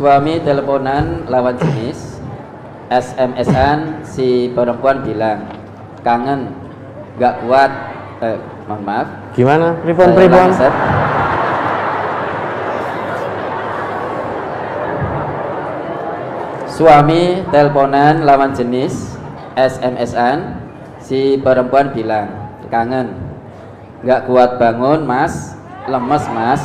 Suami teleponan lawan jenis, SMS-an, si perempuan bilang kangen, gak kuat. Mohon maaf. Gimana? Pripon? Suami teleponan lawan jenis, SMS-an, si perempuan bilang kangen, gak kuat bangun mas, lemes mas.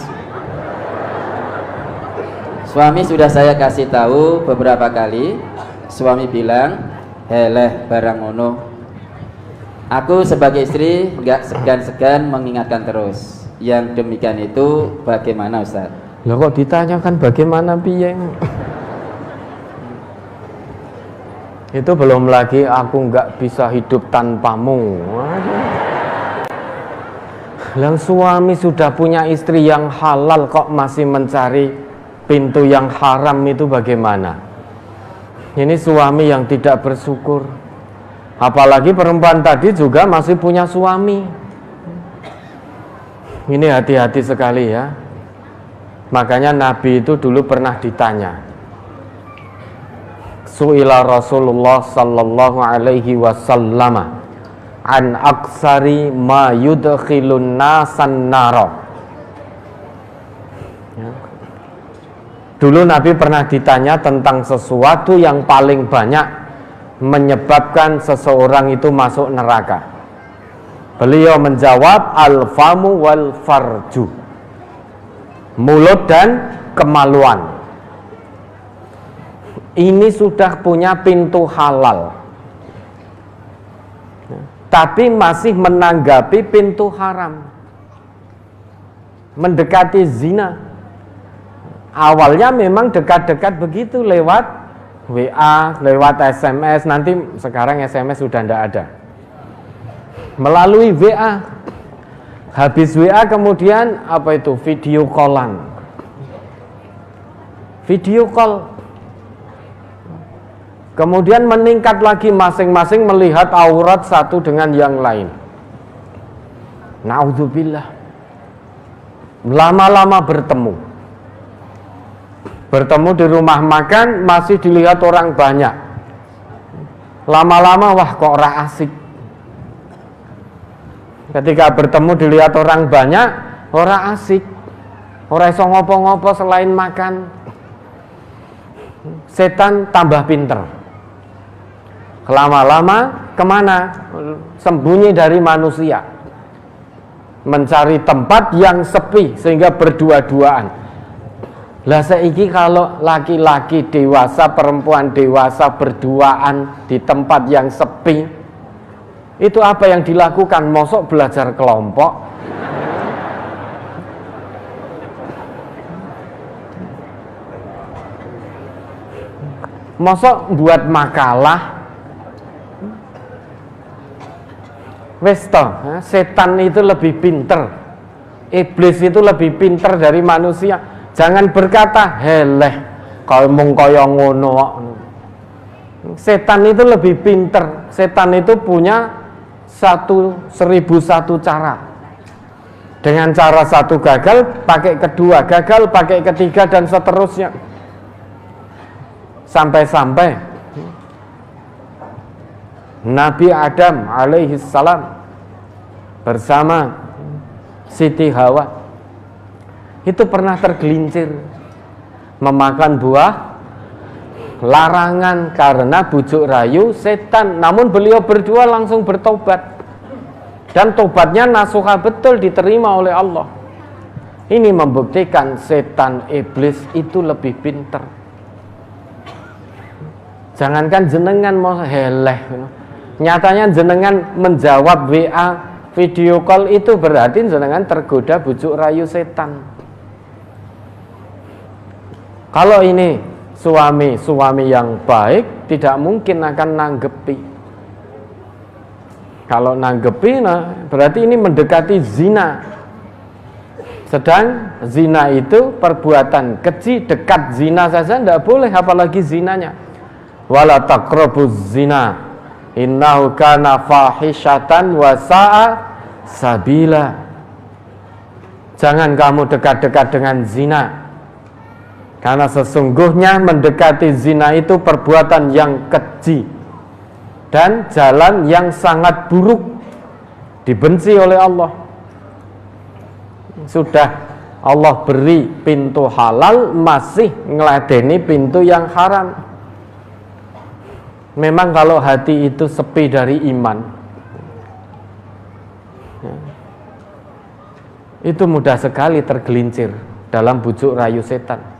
Suami sudah saya kasih tahu beberapa kali. Suami bilang, heleh barang ngono. Aku sebagai istri gak segan-segan mengingatkan terus. Yang demikian itu bagaimana Ustaz? Loh kok ditanyakan bagaimana piye? Itu belum lagi aku nggak bisa hidup tanpamu. Yang suami sudah punya istri yang halal kok masih mencari pintu yang haram, itu bagaimana? Ini suami yang tidak bersyukur. Apalagi perempuan tadi juga masih punya suami. Ini hati-hati sekali ya. Makanya Nabi itu dulu pernah ditanya. Su'ila Rasulullah sallallahu alaihi wasallam an aksari ma yudkhilun nasan naro. Ya. Dulu Nabi pernah ditanya tentang sesuatu yang paling banyak menyebabkan seseorang itu masuk neraka. Beliau menjawab al-famu wal farju, mulut dan kemaluan. Ini sudah punya pintu halal, tapi masih menanggapi pintu haram, mendekati zina. Awalnya memang dekat-dekat begitu, lewat WA, lewat SMS. Nanti sekarang SMS sudah tidak ada. Melalui WA. Habis WA kemudian apa itu? Video callan. Video call. Kemudian meningkat lagi, masing-masing melihat aurat satu dengan yang lain. Naudzubillah. Lama-lama bertemu di rumah makan, masih dilihat orang banyak. Lama-lama wah kok ora asik. Ketika bertemu dilihat orang banyak, ora asik. Ora iso ngopo-ngopo selain makan. Setan tambah pinter. Lama-lama kemana? Sembunyi dari manusia, mencari tempat yang sepi sehingga berdua-duaan. Lah saiki kalau laki-laki dewasa, perempuan dewasa berduaan di tempat yang sepi, itu apa yang dilakukan? Mosok belajar kelompok? Mosok buat makalah? Wes toh, setan itu lebih pinter, iblis itu lebih pinter dari manusia. Jangan berkata heleh kalau mung kaya ngono. Setan itu lebih pinter. Setan itu punya 1001 cara. Dengan cara satu gagal, pakai kedua, gagal, pakai ketiga, dan seterusnya. Sampai-sampai Nabi Adam alaihissalam bersama Siti Hawa itu pernah tergelincir memakan buah larangan karena bujuk rayu setan. Namun beliau berdua langsung bertobat, dan tobatnya nasuha betul, diterima oleh Allah. Ini membuktikan setan iblis itu lebih pinter. Jangankan jenengan mau heleh, nyatanya jenengan menjawab WA video call itu berarti jenengan tergoda bujuk rayu setan. Kalau ini suami yang baik, tidak mungkin akan nanggepi. Kalau nanggepi, nah, berarti ini mendekati zina. Sedang zina itu perbuatan keji, dekat zina saja tidak boleh, apalagi zinanya. Wala taqrabuz zina, innahu kana fahishatan wa sa'a sabila. Jangan kamu dekat-dekat dengan zina, Karena sesungguhnya mendekati zina itu perbuatan yang keji dan jalan yang sangat buruk, dibenci oleh Allah. Sudah Allah beri pintu halal, masih ngeladeni pintu yang haram. Memang kalau hati itu sepi dari iman, itu mudah sekali tergelincir dalam bujuk rayu setan.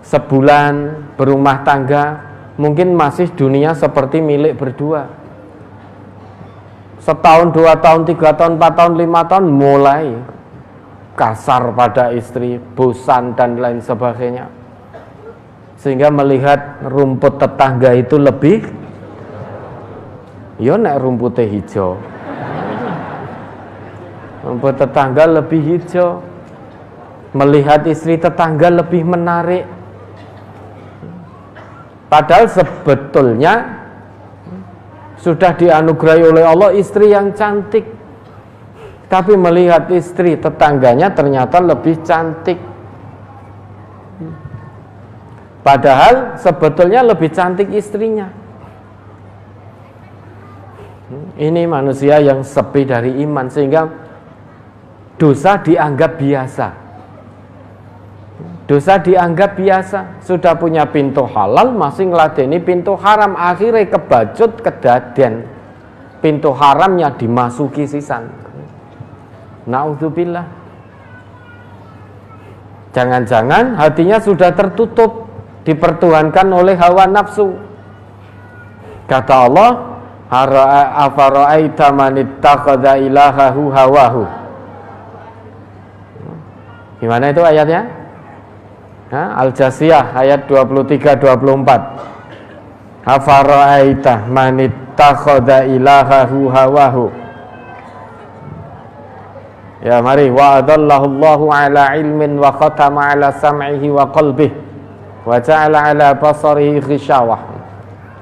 Sebulan berumah tangga, mungkin masih dunia seperti milik berdua. Setahun, 2 tahun, 3 tahun, 4 tahun, 5 tahun mulai kasar pada istri, bosan dan lain sebagainya. Sehingga melihat rumput tetangga itu lebih, ya nek rumputnya hijau, rumput tetangga lebih hijau. Melihat istri tetangga lebih menarik. Padahal sebetulnya sudah dianugerahi oleh Allah istri yang cantik, tapi melihat istri tetangganya ternyata lebih cantik. Padahal sebetulnya lebih cantik istrinya. Ini manusia yang sepi dari iman, sehingga dosa dianggap biasa. Dosa dianggap biasa. Sudah punya pintu halal, masih ngeladeni pintu haram. Akhirnya kebacut, kedaden. Pintu haramnya dimasuki sisan. Na'udzubillah. Jangan-jangan hatinya sudah tertutup, dipertuhankan oleh hawa nafsu. Kata Allah, afara'aita man ittakhadha ilahahu hawahu. Gimana itu ayatnya? Al-Jasiyah ayat 23-24. Afara'aita man ittakhadha ilahahu hawahu. Ya mari, wa adallahu Allahu ala ilmin wa khatama ala sam'ihi wa qalbihi wa ja'ala ala basarihi ghishawah.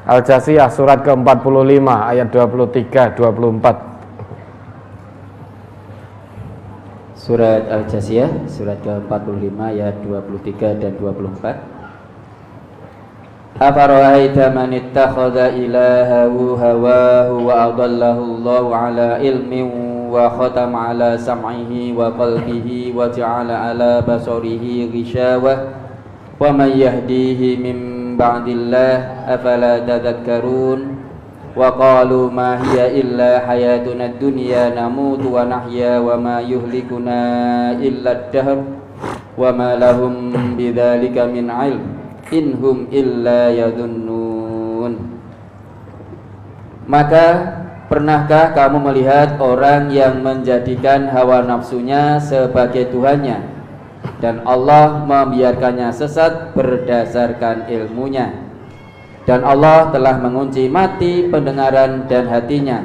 Al-Jasiyah surat ke-45 ayat 23-24. Surat Al-Jasiyah surat ke-45 ayat 23 dan 24. Afara'aita man ittakhadha ilahahu hawahu wa adallahu Allahu ala ilmin wa khatama ala sam'ihi wa qalbihi wa ja'ala ala basarihi ghishawah wa man yahdihi min ba'dillah afala tadhakkarun. Wa qalu ma hiya illa hayatuna dunya namutu wa nahya wa ma yuhlikuna illa ad-dahr wa ma lahum bidzalika min ilm inhum illa yadhunnun. Maka pernahkah kamu melihat orang yang menjadikan hawa nafsunya sebagai Tuhannya dan Allah membiarkannya sesat berdasarkan ilmunya? Dan Allah telah mengunci mati pendengaran dan hatinya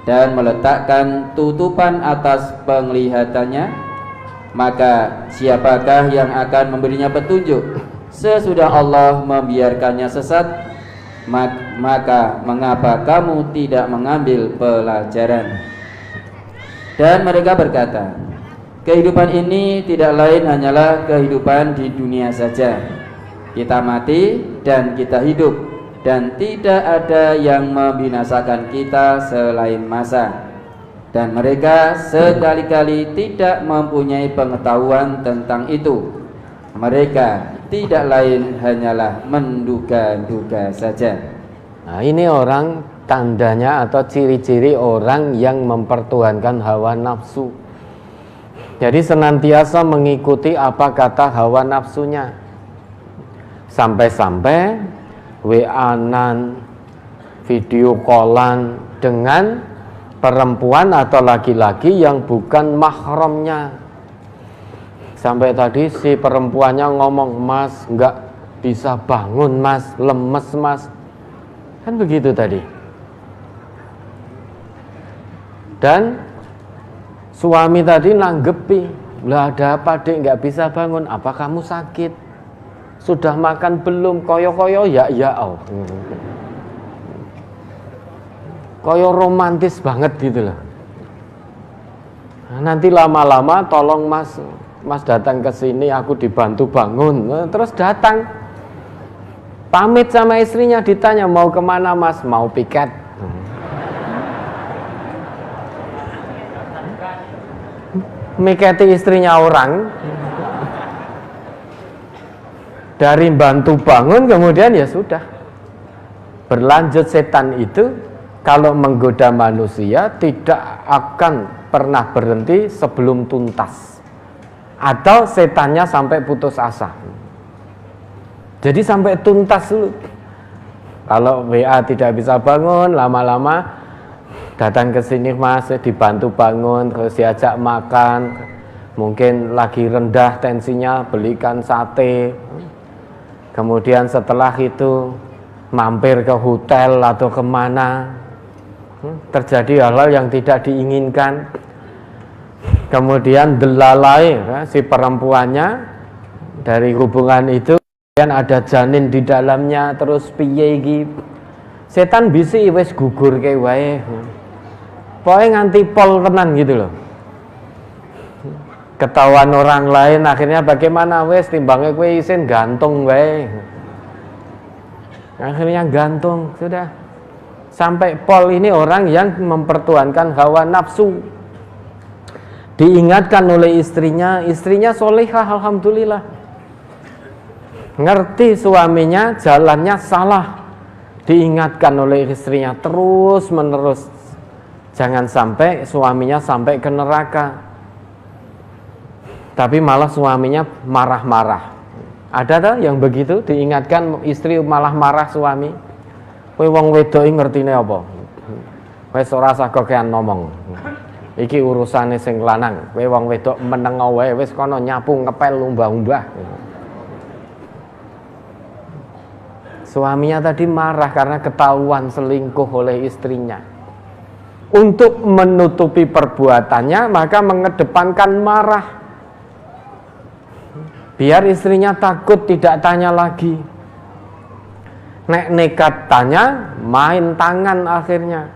dan meletakkan tutupan atas penglihatannya. Maka siapakah yang akan memberinya petunjuk sesudah Allah membiarkannya sesat? Maka mengapa kamu tidak mengambil pelajaran? Dan mereka berkata, kehidupan ini tidak lain hanyalah kehidupan di dunia saja. Kita mati dan kita hidup, dan tidak ada yang membinasakan kita selain masa. Dan mereka sekali-kali tidak mempunyai pengetahuan tentang itu. Mereka tidak lain hanyalah menduga-duga saja. Nah, ini orang tandanya atau ciri-ciri orang yang mempertuhankan hawa nafsu. Jadi senantiasa mengikuti apa kata hawa nafsunya. Sampai-sampai WA-an, video callan dengan perempuan atau laki-laki yang bukan mahramnya. Sampai tadi si perempuannya ngomong, "Mas, nggak bisa bangun mas, lemes mas." Kan begitu tadi. Dan suami tadi nanggepi, "Lah ada apa dek, nggak bisa bangun? Apa kamu sakit? Sudah makan belum?" Koyo-koyo ya oh. Koyo romantis banget gitu loh. Nah, nanti lama-lama tolong mas Mas datang ke sini, aku dibantu bangun. Terus datang, pamit sama istrinya, ditanya mau kemana Mas? Mau piket. Miketi istrinya orang. Dari bantu bangun kemudian ya sudah. Berlanjut setan itu kalau menggoda manusia tidak akan pernah berhenti sebelum tuntas. Atau setannya sampai putus asa. Jadi sampai tuntas dulu. Kalau WA tidak bisa bangun, lama-lama datang ke sini Mas, dibantu bangun, terus diajak makan. Mungkin lagi rendah tensinya, belikan sate. Kemudian setelah itu mampir ke hotel atau kemana. Terjadi hal-hal yang tidak diinginkan. Kemudian delalai si perempuannya dari hubungan itu, kemudian ada janin di dalamnya, terus piye iki. Setan bisi wis gugur kayak wae. Pokoke nganti pol tenan gitu loh. Ketahuan orang lain, akhirnya bagaimana wes timbangnya kowe isin gantung wae. Akhirnya gantung, sudah. Sampai pol ini orang yang mempertuhankan hawa nafsu. Diingatkan oleh istrinya solehah alhamdulillah. Ngerti suaminya jalannya salah. Diingatkan oleh istrinya terus menerus. Jangan sampai suaminya sampai ke neraka. Tapi malah suaminya marah-marah. Ada tak yang begitu, diingatkan istri malah marah suami? Kowe wong wedok ngertine apa? Wis ora usah kokean ngomong. Iki urusane sing lanang. Kowe wong wedok meneng wae wis kono nyapu ngepel umbah-umbah. Suaminya tadi marah karena ketahuan selingkuh oleh istrinya. Untuk menutupi perbuatannya maka mengedepankan marah. Biar istrinya takut tidak tanya lagi. Nek nekat tanya, main tangan akhirnya.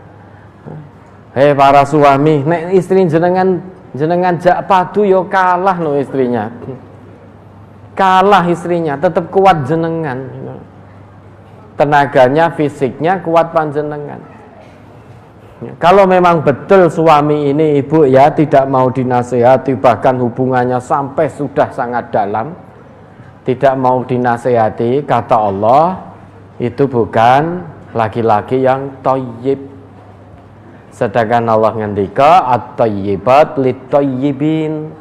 Hei para suami, nek istri jenengan jak padu yo kalah no istrinya. Kalah istrinya, tetap kuat jenengan. Tenaganya, fisiknya kuat panjenengan. Kalau memang betul suami ini ibu ya tidak mau dinasehati, bahkan hubungannya sampai sudah sangat dalam, tidak mau dinasehati, kata Allah itu bukan laki-laki yang thayyib. Sedangkan Allah ngendika at-thayyibat lit-thayyibin,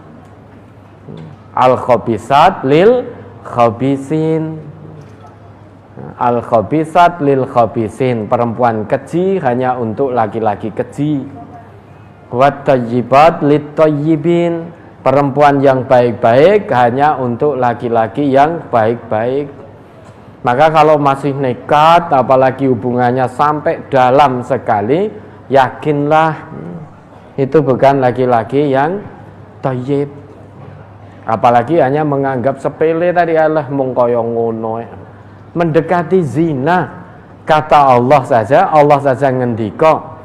al-khabisat lil khabisin. Al-khabisat lil khabisin, perempuan keji hanya untuk laki-laki keji. Wat thayyibat lit thayyibin, perempuan yang baik-baik hanya untuk laki-laki yang baik-baik. Maka kalau masih nekat, apalagi hubungannya sampai dalam sekali, yakinlah itu bukan laki-laki yang thayyib. Apalagi hanya menganggap sepele tadi, Allah mung kaya ngono. Mendekati zina, kata Allah saja ngendika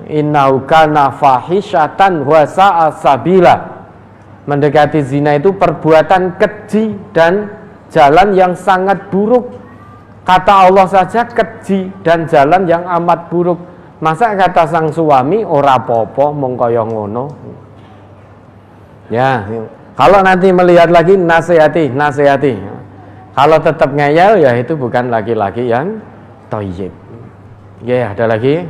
innahu kana fahisyatan wa sa'a sabila. Mendekati zina itu perbuatan keji dan jalan yang sangat buruk. Kata Allah saja keji dan jalan yang amat buruk. Masa kata sang suami ora apa-apa mung kaya ngono. Ya, kalau nanti melihat lagi nasihati. Kalau tetap ngeyel ya itu bukan laki-laki yang thayyib. Ya, ada lagi?